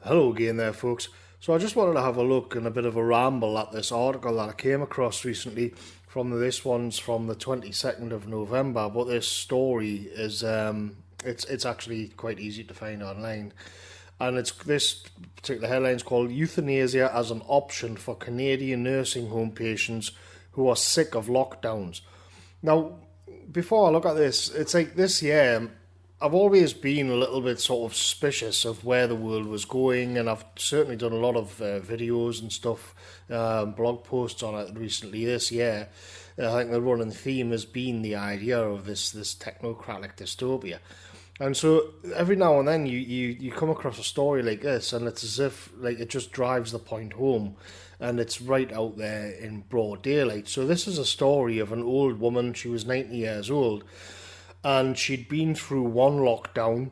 Hello again there, folks. So I just wanted to have a look and a bit of a ramble at this article that I came across recently. This one's from the 22nd of November, but this story is it's actually quite easy to find online, and it's this particular headline is called "Euthanasia as an Option for Canadian Nursing Home Patients Who Are Sick of Lockdowns." Now, before I look at this, it's like this year, I've always been a little bit sort of suspicious of where the world was going, and I've certainly done a lot of videos and stuff, blog posts on it recently this year. I think the running theme has been the idea of this technocratic dystopia. And so every now and then you come across a story like this, and it's as if like it just drives the point home, and it's right out there in broad daylight. So this is a story of an old woman. She was 90 years old, and she'd been through one lockdown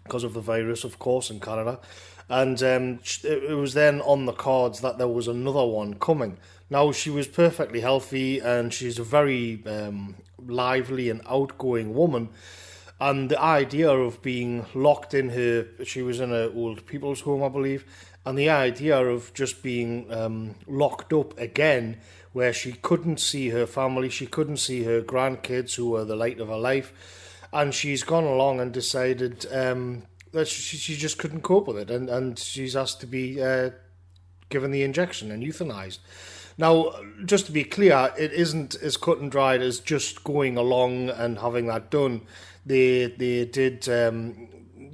because of the virus, of course, in Canada. And it was then on the cards that there was another one coming. Now, she was perfectly healthy, and she's a very lively and outgoing woman. And the idea of being locked in she was in an old people's home, I believe, and the idea of just being locked up again, where she couldn't see her family, she couldn't see her grandkids, who were the light of her life, and she's gone along and decided that she just couldn't cope with it, and she's asked to be given the injection and euthanized. Now, just to be clear, it isn't as cut and dried as just going along and having that done. They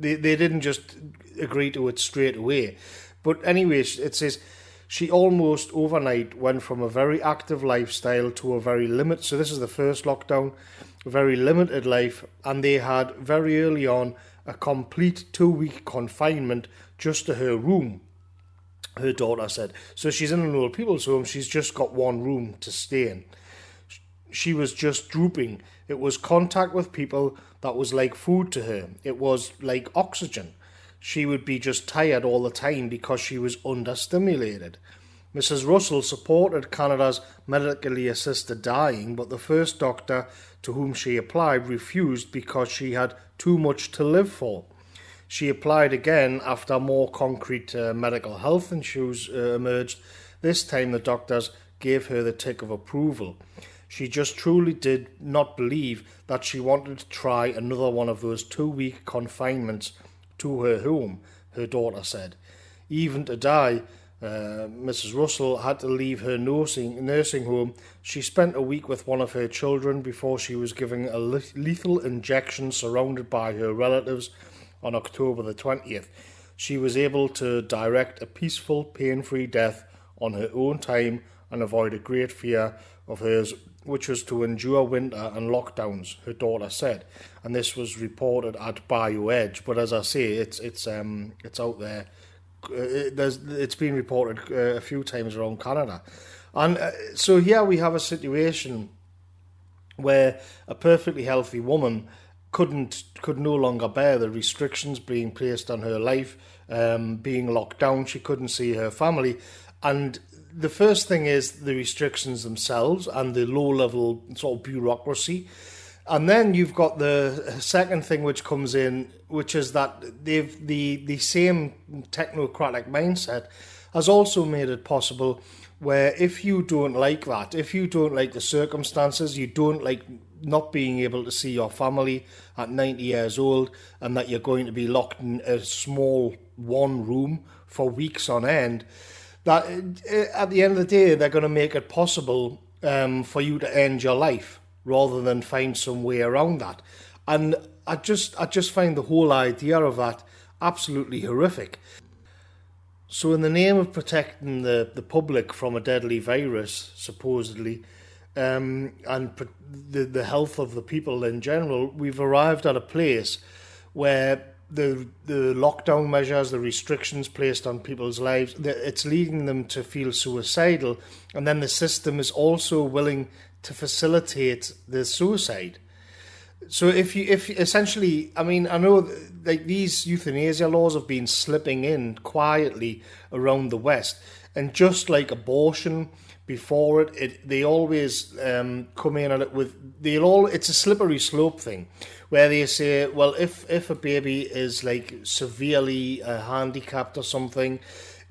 didn't just agree to it straight away. But anyway, it says she almost overnight went from a very active lifestyle to a very limited. So this is the first lockdown, a very limited life, and they had very early on a complete 2-week confinement just to her room. Her daughter said. So she's in an old people's home. She's just got one room to stay in. She was just drooping. It was contact with people that was like food to her. It was like oxygen. She would be just tired all the time because she was understimulated. Mrs. Russell supported Canada's medically assisted dying, but the first doctor to whom she applied refused because she had too much to live for. She applied again after more concrete medical health issues emerged. This time the doctors gave her the tick of approval. She just truly did not believe that she wanted to try another one of those 2-week confinements to her home, her daughter said. Even to die, Mrs. Russell had to leave her nursing home. She spent a week with one of her children before she was given a lethal injection surrounded by her relatives on October the 20th. She was able to direct a peaceful, pain-free death on her own time and avoid a great fear of hers, which was to endure winter and lockdowns, her daughter said. And this was reported at BioEdge. But as I say, it's out there. It's been reported a few times around Canada. And so here we have a situation where a perfectly healthy woman could no longer bear the restrictions being placed on her life, being locked down. She couldn't see her family. And the first thing is the restrictions themselves and the low-level sort of bureaucracy. And then you've got the second thing which comes in, which is that the same technocratic mindset has also made it possible where if you don't like that, if you don't like the circumstances, you don't like not being able to see your family at 90 years old, and that you're going to be locked in a small one room for weeks on end, that at the end of the day, they're going to make it possible for you to end your life rather than find some way around that. And I just find the whole idea of that absolutely horrific. So in the name of protecting the public from a deadly virus, supposedly, and the health of the people in general, we've arrived at a place where the lockdown measures, the restrictions placed on people's lives, it's leading them to feel suicidal, and then the system is also willing to facilitate the suicide. So if essentially, I mean, I know like these euthanasia laws have been slipping in quietly around the West, and just like abortion, before they always come in at it with it's a slippery slope thing, where they say, well, if a baby is like severely handicapped or something,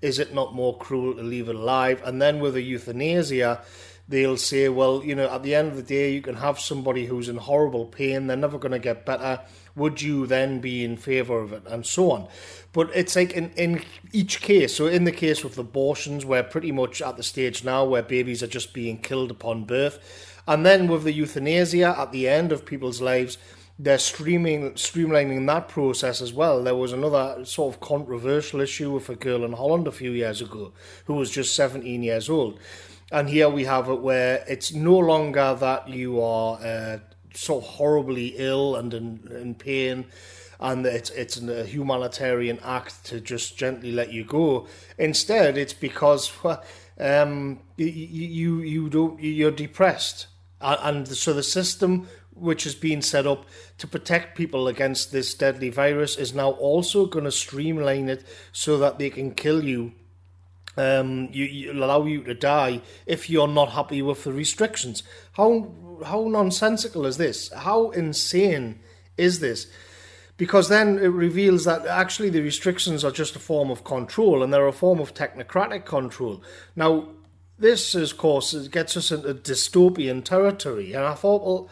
is it not more cruel to leave it alive? And then with the euthanasia, they'll say, well, at the end of the day, you can have somebody who's in horrible pain, they're never going to get better. Would you then be in favour of it? And so on. But it's like in each case, so in the case with abortions, we're pretty much at the stage now where babies are just being killed upon birth. And then with the euthanasia at the end of people's lives, they're streamlining that process as well. There was another sort of controversial issue with a girl in Holland a few years ago who was just 17 years old. And here we have it where it's no longer that you are so horribly ill and in pain, and it's a humanitarian act to just gently let you go. Instead, it's because you're depressed, and so the system which has been set up to protect people against this deadly virus is now also going to streamline it so that they can kill you. Allow you to die if you're not happy with the restrictions. How nonsensical is this? How insane is this? Because then it reveals that actually the restrictions are just a form of control, and they're a form of technocratic control. Now, this, of course, gets us into dystopian territory, and I thought,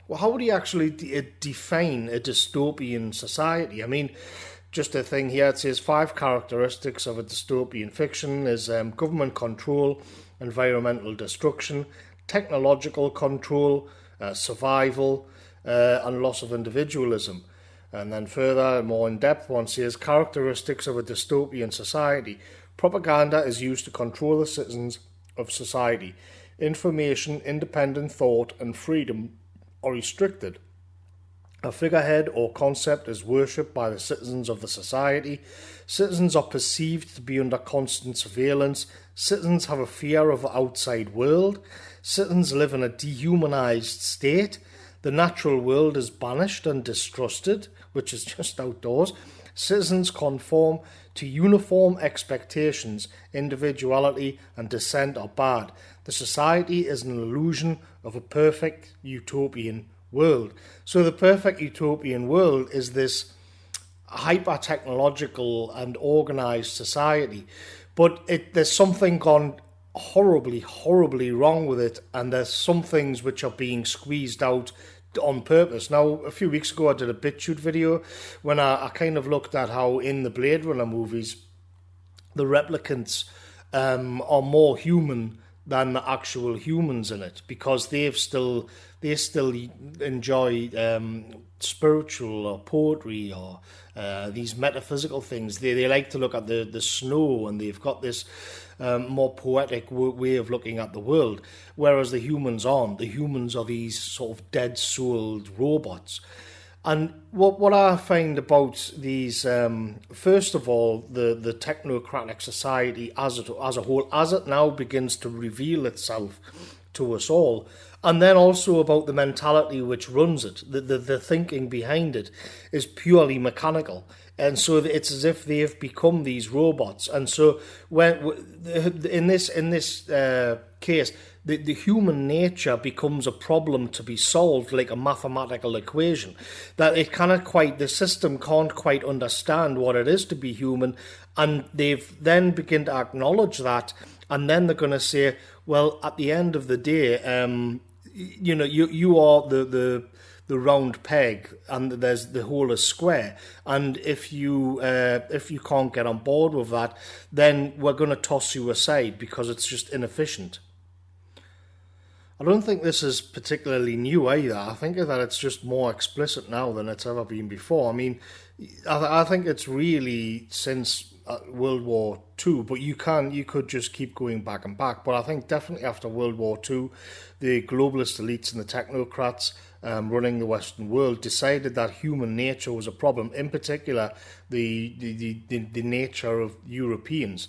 well, how would you actually define a dystopian society? I mean, just a thing here, it says 5 characteristics of a dystopian fiction is government control, environmental destruction, technological control, survival, and loss of individualism. And then further, more in-depth one says characteristics of a dystopian society. Propaganda is used to control the citizens of society. Information, independent thought, and freedom are restricted. A figurehead or concept is worshipped by the citizens of the society. Citizens are perceived to be under constant surveillance. Citizens have a fear of the outside world. Citizens live in a dehumanized state. The natural world is banished and distrusted, which is just outdoors. Citizens conform to uniform expectations. Individuality and dissent are bad. The society is an illusion of a perfect utopian world. So the perfect utopian world is this hyper-technological and organised society. But there's something gone horribly, horribly wrong with it, and there's some things which are being squeezed out on purpose. Now, a few weeks ago I did a Bitchute video when I kind of looked at how in the Blade Runner movies the replicants are more human than the actual humans in it, because they still enjoy spiritual or poetry or these metaphysical things. They like to look at the snow, and they've got this more poetic way of looking at the world, whereas the humans aren't. The humans are these sort of dead-souled robots. And what I find about these, first of all, the technocratic society as a whole, as it now begins to reveal itself to us all, and then also about the mentality which runs it, the thinking behind it is purely mechanical. And so it's as if they've become these robots. And so when in this case, the human nature becomes a problem to be solved, like a mathematical equation, that the system can't quite understand what it is to be human, and they've then begin to acknowledge that, and then they're going to say, well, at the end of the day, you are the round peg, and there's the hole is square, and if you can't get on board with that, then we're going to toss you aside because it's just inefficient. I don't think this is particularly new either. I think that it's just more explicit now than it's ever been before. I mean, I think it's really since World War II, but you could just keep going back and back. But I think definitely after World War II, the globalist elites and the technocrats running the Western world decided that human nature was a problem, in particular the nature of Europeans.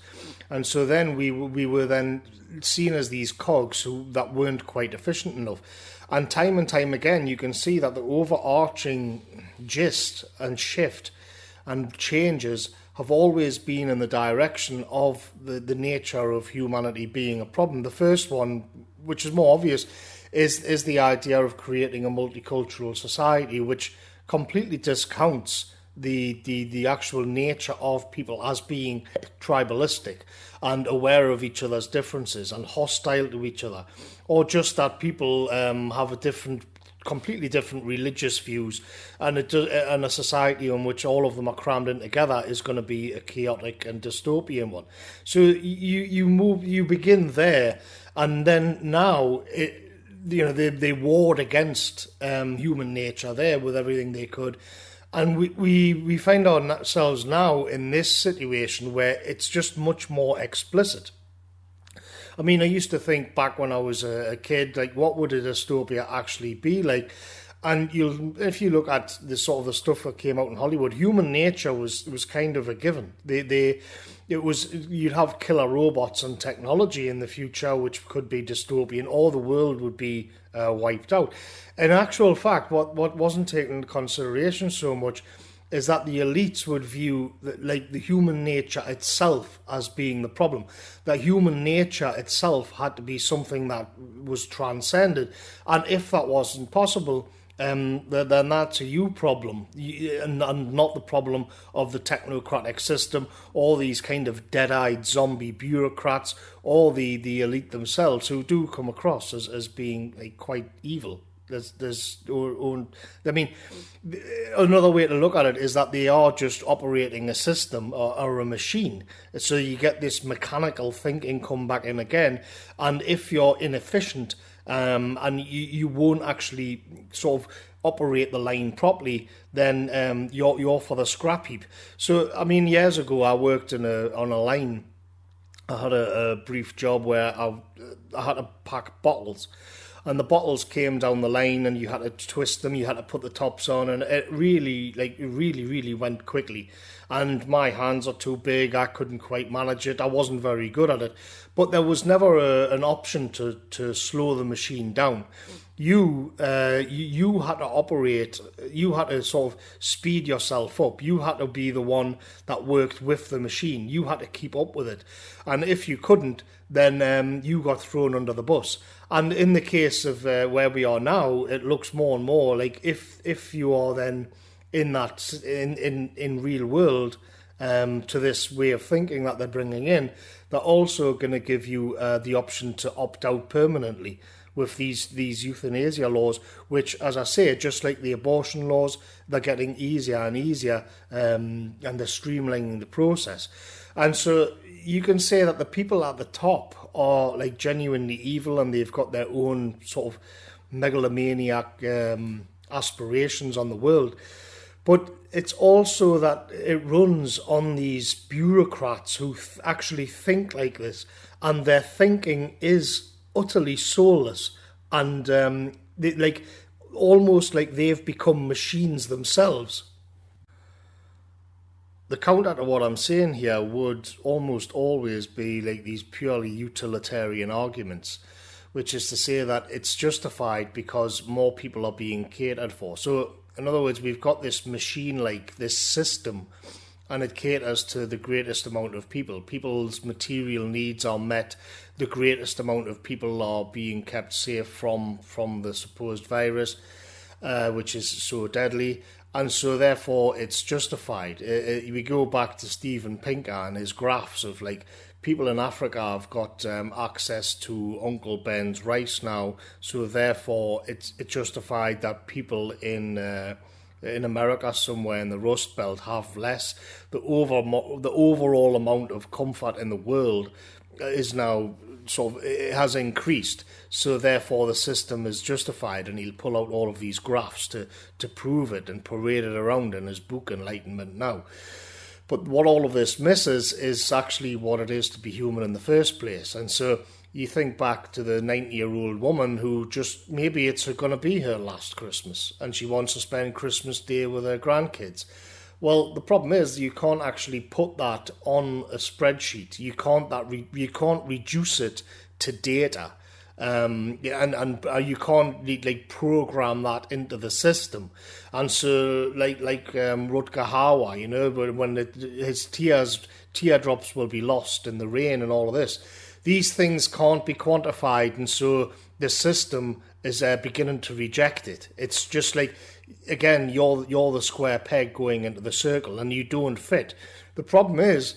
And so then we were then seen as these cogs that weren't quite efficient enough. And time again, you can see that the overarching gist and shift and changes have always been in the direction of the nature of humanity being a problem. The first one, which is more obvious, is the idea of creating a multicultural society, which completely discounts the actual nature of people as being tribalistic and aware of each other's differences and hostile to each other, or just that people have completely different religious views, and a society in which all of them are crammed in together is going to be a chaotic and dystopian one. So you begin there, and then now they warred against human nature there with everything they could. And we find ourselves now in this situation where it's just much more explicit. I mean, I used to think back when I was a kid, like, what would a dystopia actually be like? And if you look at the sort of the stuff that came out in Hollywood, human nature was kind of a given. You'd have killer robots and technology in the future, which could be dystopian, or the world would be wiped out. In actual fact, what wasn't taken into consideration so much is that the elites would view the human nature itself as being the problem. That human nature itself had to be something that was transcended, and if that wasn't possible, then that's a you problem, and not the problem of the technocratic system, or these kind of dead-eyed zombie bureaucrats, or the elite themselves, who do come across as being quite evil. Another way to look at it is that they are just operating a system or a machine. So you get this mechanical thinking come back in again, and if you're inefficient and you won't actually sort of operate the line properly, then you're for the scrap heap. So I mean, years ago I worked on a line. I had a brief job where I had to pack bottles. And the bottles came down the line, and you had to twist them, you had to put the tops on, and it really went quickly. And my hands are too big, I couldn't quite manage it, I wasn't very good at it. But there was never an option to slow the machine down. You had to operate, you had to sort of speed yourself up. You had to be the one that worked with the machine. You had to keep up with it. And if you couldn't, then you got thrown under the bus. And in the case of where we are now, it looks more and more like if you are then in that in real world to this way of thinking that they're bringing in, they're also going to give you the option to opt out permanently with these euthanasia laws, which, as I say, just like the abortion laws, they're getting easier and easier, and they're streamlining the process. And so you can say that the people at the top are like genuinely evil, and they've got their own sort of megalomaniac aspirations on the world. But it's also that it runs on these bureaucrats who actually think like this, and their thinking is utterly soulless, and almost like they've become machines themselves. The counter to what I'm saying here would almost always be like these purely utilitarian arguments, which is to say that it's justified because more people are being catered for. So, in other words, we've got this machine, like this system, and it caters to the greatest amount of people. People's material needs are met. The greatest amount of people are being kept safe from the supposed virus, which is so deadly. And so, therefore, it's justified. We go back to Steven Pinker and his graphs of, like, people in Africa have got access to Uncle Ben's rice now. So, therefore, it's justified that people in America somewhere in the Rust Belt have less. The overall amount of comfort in the world is now it has increased, so therefore the system is justified, and he'll pull out all of these graphs to prove it and parade it around in his book Enlightenment Now. But what all of this misses is actually what it is to be human in the first place. And so you think back to the 90-year-old woman who just, maybe it's going to be her last Christmas, and she wants to spend Christmas Day with her grandkids. Well, the problem is you can't actually put that on a spreadsheet. You can't reduce it to data. And you can't like program that into the system. And so like Rutger Hauer, you know, but when his teardrops will be lost in the rain and all of this, these things can't be quantified, and so the system is beginning to reject it. It's just like, again, you're the square peg going into the circle, and you don't fit. The problem is,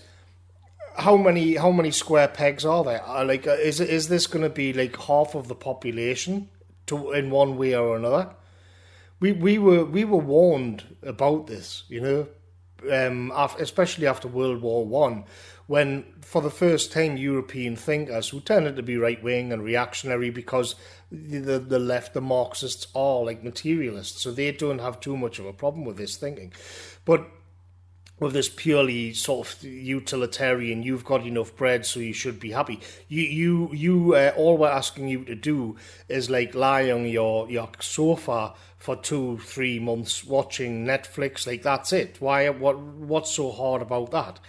how many square pegs are there? Is this going to be like half of the population in one way or another? We were warned about this, you know, especially after World War One, when for the first time European thinkers, who tended to be right wing and reactionary because the left, the Marxists, are like materialists, so they don't have too much of a problem with this thinking, but with this purely sort of utilitarian, you've got enough bread, so you should be happy. You all we're asking you to do is like lie on your sofa for 2-3 months watching Netflix. Like, that's it. What's so hard about that?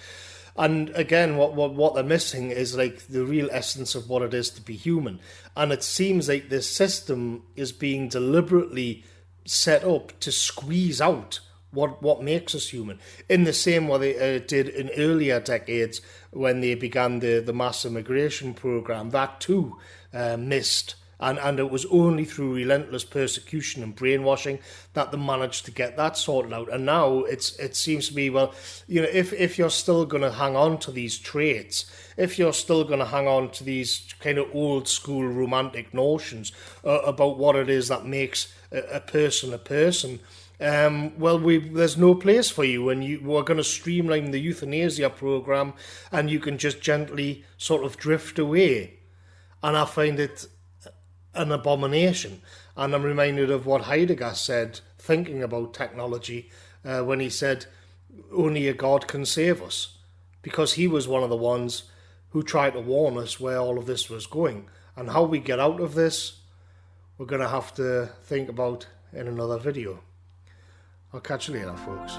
And again, what they're missing is like the real essence of what it is to be human. And it seems like this system is being deliberately set up to squeeze out what makes us human, in the same way they did in earlier decades when they began the mass immigration program. That too missed, and it was only through relentless persecution and brainwashing that they managed to get that sorted out. And now it seems to be, well, you know, if you're still going to hang on to these traits, if you're still going to hang on to these kind of old school romantic notions about what it is that makes a person a person, well, there's no place for you, and we're going to streamline the euthanasia program, and you can just gently sort of drift away. And I find it an abomination. And I'm reminded of what Heidegger said, thinking about technology, when he said, only a God can save us, because he was one of the ones who tried to warn us where all of this was going. And how we get out of this, we're going to have to think about in another video. I'll catch you later, folks.